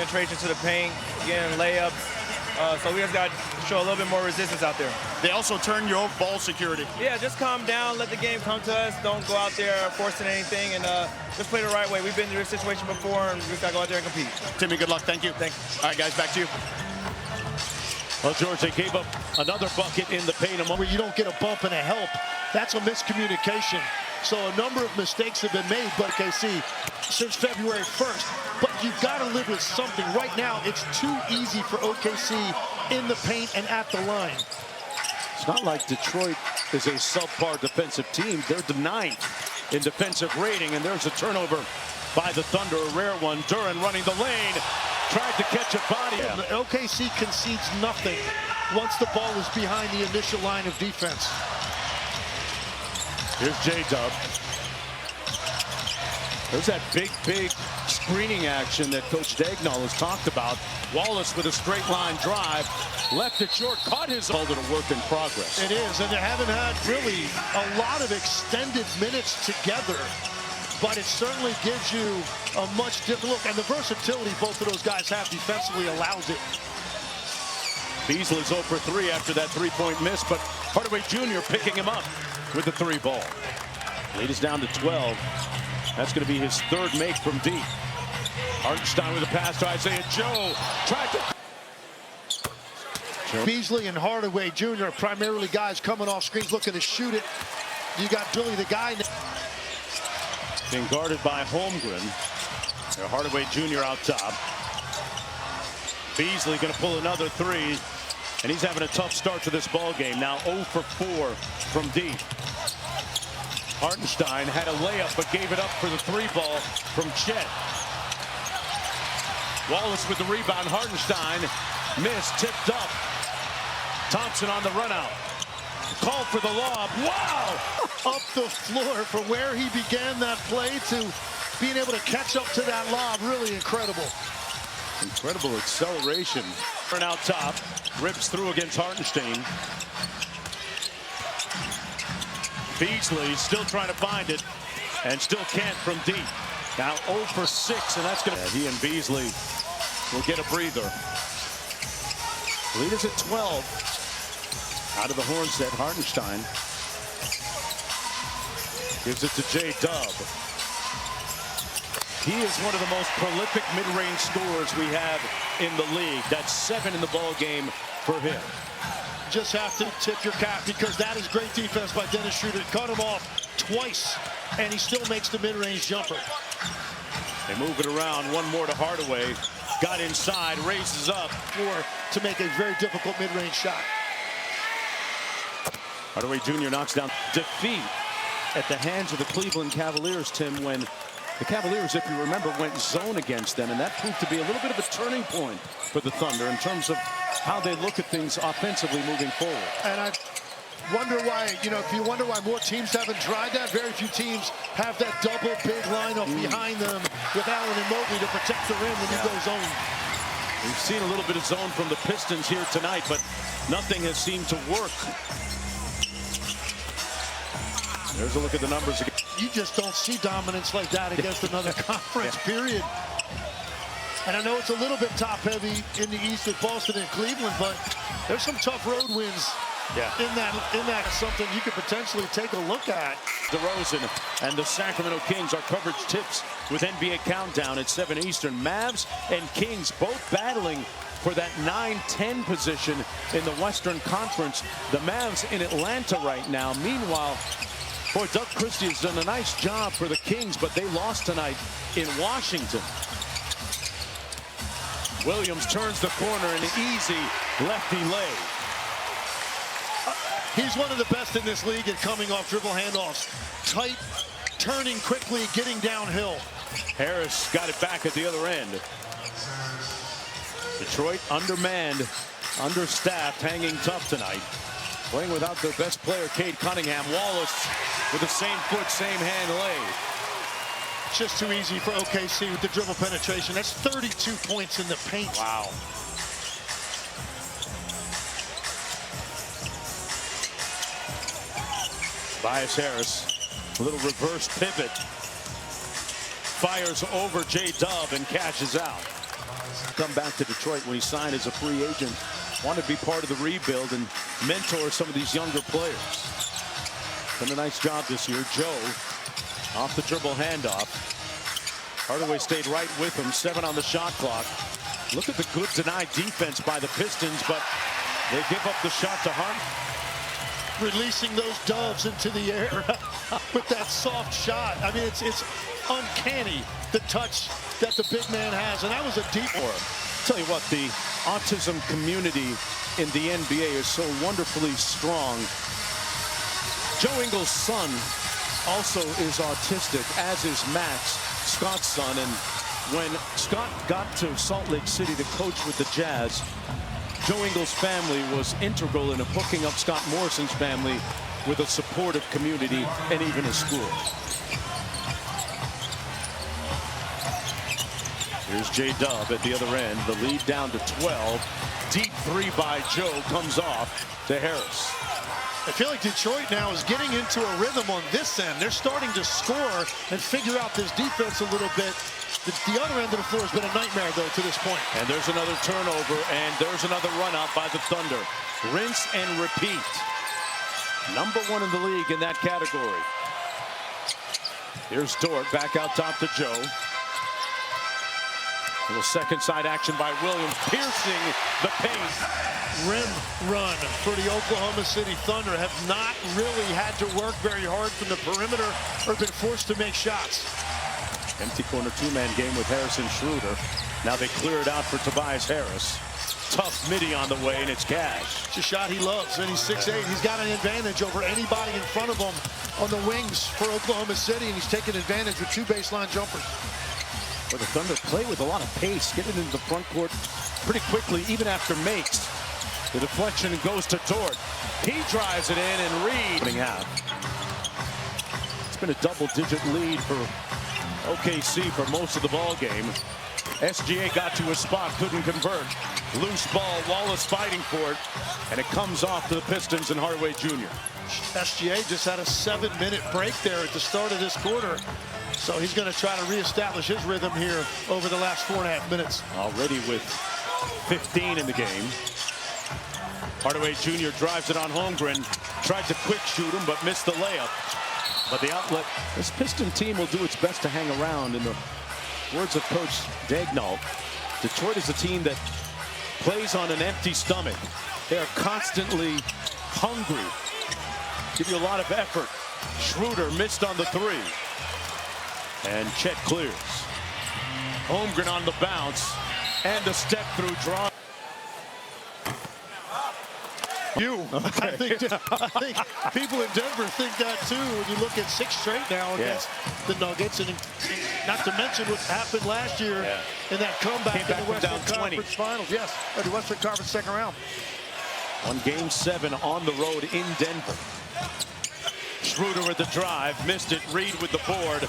penetration to the paint, getting layups. So we just got to show a little bit more resistance out there. They also turn your ball security. Yeah, just calm down, let the game come to us. Don't go out there forcing anything, and just play the right way. We've been through this situation before, and we just got to go out there and compete. Timmy, good luck. Thank you. Thanks. All right, guys, back to you. Well, George, they gave up another bucket in the paint. Where you don't get a bump and a help, that's a miscommunication. So a number of mistakes have been made, but KC, since February 1st. But you've got to live with something. Right now, it's too easy for OKC in the paint and at the line. It's not like Detroit is a subpar defensive team. They're the 9th in defensive rating, and there's a turnover by the Thunder, a rare one. Duren running the lane, tried to catch a body. The OKC concedes nothing once the ball is behind the initial line of defense. Here's J-Dub. There's that big screening action that Coach Dagnall has talked about. Wallace with a straight line drive, left it short, caught his called it a work in progress. It is, and they haven't had really a lot of extended minutes together, but it certainly gives you a much different look, and the versatility both of those guys have defensively allows it. Beasley's 0 for 3 after that three-point miss, but Hardaway Jr. picking him up with the 3 ball. Lead is down to 12. That's going to be his 3rd make from deep. Hartenstein with a pass to Isaiah Joe. Tried to... Beasley and Hardaway Jr. are primarily guys coming off screens looking to shoot it. You got Billy the guy. Being guarded by Holmgren. Hardaway Jr. out top. Beasley going to pull another 3. And he's having a tough start to this ball game. Now 0 for 4 from deep. Hartenstein had a layup but gave it up for the 3 ball from Chet. Wallace with the rebound. Hartenstein missed, tipped up. Thompson on the run out. Called for the lob. Wow! Up the floor from where he began that play to being able to catch up to that lob. Really incredible. Incredible acceleration. Turn out top. Rips through against Hartenstein. Beasley still trying to find it and still can't from deep. Now 0 for 6, and that's going to... He and Beasley will get a breather. Lead is at 12. Out of the horn set, Hartenstein. Gives it to J-Dub. He is one of the most prolific mid-range scorers we have in the league. That's 7 in the ball game for him. Just have to tip your cap because that is great defense by Dennis Schroeder. Cut him off twice, and he still makes the mid-range jumper. They move it around. One more to Hardaway. Got inside, raises up. To make a very difficult mid-range shot. Hardaway Jr. knocks down. Defeat at the hands of the Cleveland Cavaliers, Tim, when the Cavaliers, if you remember, went zone against them, and that proved to be a little bit of a turning point for the Thunder in terms of how they look at things offensively moving forward. And I wonder why, if you wonder why more teams haven't tried that, very few teams have that double big lineup behind them with Allen and Mobley to protect the rim when you go zone. We've seen a little bit of zone from the Pistons here tonight, but nothing has seemed to work. There's a look at the numbers again. You just don't see dominance like that against another conference, period. And I know it's a little bit top-heavy in the East with Boston and Cleveland, but there's some tough road wins in that something you could potentially take a look at. DeRozan and the Sacramento Kings, our coverage tips with NBA Countdown at 7 Eastern. Mavs and Kings both battling for that 9-10 position in the Western Conference. The Mavs in Atlanta right now. Meanwhile, boy, Doug Christie has done a nice job for the Kings, but they lost tonight in Washington. Williams turns the corner, an easy lefty lay. He's one of the best in this league at coming off dribble handoffs. Tight, turning quickly, getting downhill. Harris got it back at the other end. Detroit undermanned, understaffed, hanging tough tonight. Playing without their best player, Cade Cunningham. Wallace with the same foot, same hand lay. It's just too easy for OKC with the dribble penetration. That's 32 points in the paint. Wow. Tobias Harris, a little reverse pivot. Fires over J-Dub and cashes out. come back to Detroit when he signed as a free agent. Wanted to be part of the rebuild and mentor some of these younger players. Done a nice job this year. Joe off the dribble handoff. Hardaway stayed right with him. 7 on the shot clock. Look at the good denied defense by the Pistons, but they give up the shot to Hart. Releasing those doves into the air with that soft shot. I mean, it's uncanny, the touch that the big man has, and that was a deep one. Tell you what, the autism community in the NBA is so wonderfully strong. Joe Ingles' son also is autistic, as is Max, Scott's son, and when Scott got to Salt Lake City to coach with the Jazz, Joe Ingles' family was integral in hooking up Scott Morrison's family with a supportive community and even a school. Here's J-Dub at the other end. The lead down to 12. Deep 3 by Joe comes off to Harris. I feel like Detroit now is getting into a rhythm on this end. They're starting to score and figure out this defense a little bit. The other end of the floor has been a nightmare, though, to this point. And there's another turnover, and there's another run out by the Thunder. Rinse and repeat. Number 1 in the league in that category. Here's Dort back out top to Joe. A little second side action by Williams, piercing the paint. Rim run for the Oklahoma City Thunder have not really had to work very hard from the perimeter or been forced to make shots. Empty corner 2-man game with Harris and Schroeder. Now they clear it out for Tobias Harris. Tough midi on the way, and it's Cash. It's a shot he loves, and he's 6'8". He's got an advantage over anybody in front of him on the wings for Oklahoma City, and he's taking advantage with 2 baseline jumpers. Where the Thunder play with a lot of pace, get it into the front court pretty quickly, even after makes. The deflection goes to Dort. He drives it in, and Reed. It's been a double-digit lead for OKC for most of the ball game. SGA got to a spot, couldn't convert. Loose ball, Wallace fighting for it, and it comes off to the Pistons and Hardaway Jr. SGA just had a 7-minute break there at the start of this quarter. So he's going to try to reestablish his rhythm here over the last 4.5 minutes. Already with 15 in the game. Hardaway Jr. drives it on Holmgren. Tried to quick shoot him, but missed the layup. But the outlet, this Piston team will do its best to hang around. In the words of Coach Daigneault, Detroit is a team that plays on an empty stomach. They are constantly hungry. Give you a lot of effort. Schroeder missed on the 3. And Chet clears. Holmgren on the bounce. And a step through draw. I think people in Denver think that too when you look at 6 straight now against the Nuggets, and not to mention what happened last year in that comeback in the Western Conference Finals. Yes, or the Western Conference second round. On Game 7 on the road in Denver. Schroeder with the drive, missed it. Reed with the board,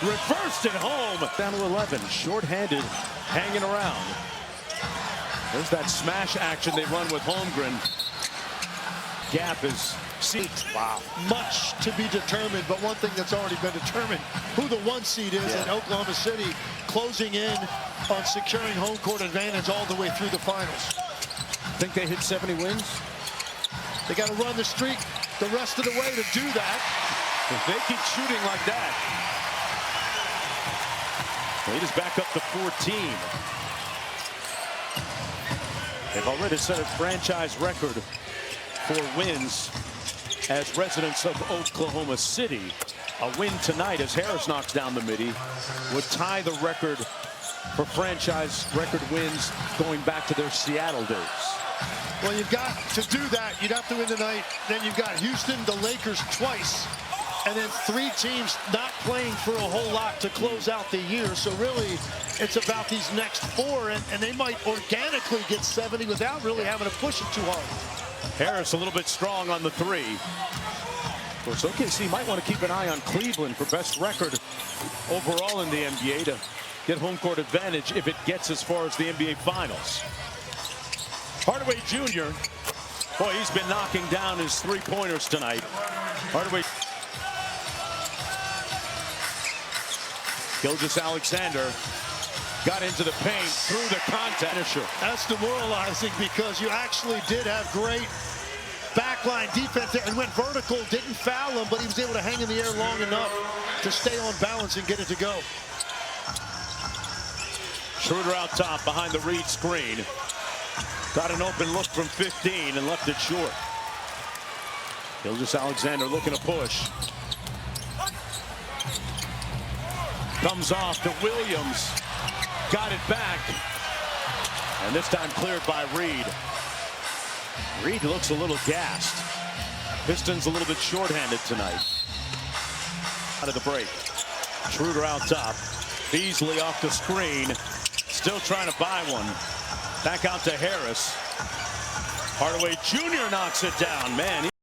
reversed it home. Down to 11, short-handed, hanging around. There's that smash action they run with Holmgren. Gap is seat. Wow. Much to be determined, but one thing that's already been determined, who the 1 seed is in Oklahoma City, closing in on securing home court advantage all the way through the finals. Think they hit 70 wins? They got to run the streak the rest of the way to do that. If they keep shooting like that. Lead is back up to 14. They've already set a franchise record for wins as residents of Oklahoma City. A win tonight as Harris knocks down the midi would tie the record for franchise record wins going back to their Seattle days. Well, you've got to do that. You'd have to win tonight. Then you've got Houston, the Lakers twice, and then 3 teams not playing for a whole lot to close out the year. So really, it's about these next 4, and they might organically get 70 without really having to push it too hard. Harris a little bit strong on the 3. Of course, OKC might want to keep an eye on Cleveland for best record overall in the NBA to get home court advantage if it gets as far as the NBA Finals. Hardaway Jr., boy, he's been knocking down his 3-pointers tonight. Hardaway. Gilgeous-Alexander got into the paint through the contact. That's demoralizing because you actually did have great backline defense there and went vertical, didn't foul him, but he was able to hang in the air long enough to stay on balance and get it to go. Schroeder out top behind the Reed screen. Got an open look from 15 and left it short. Gilgeous-Alexander looking to push. Comes off to Williams. Got it back. And this time cleared by Reed. Reed looks a little gassed. Pistons a little bit shorthanded tonight. Out of the break. Schroeder out top. Beasley off the screen. Still trying to buy one. Back out to Harris. Hardaway Jr. knocks it down. Man.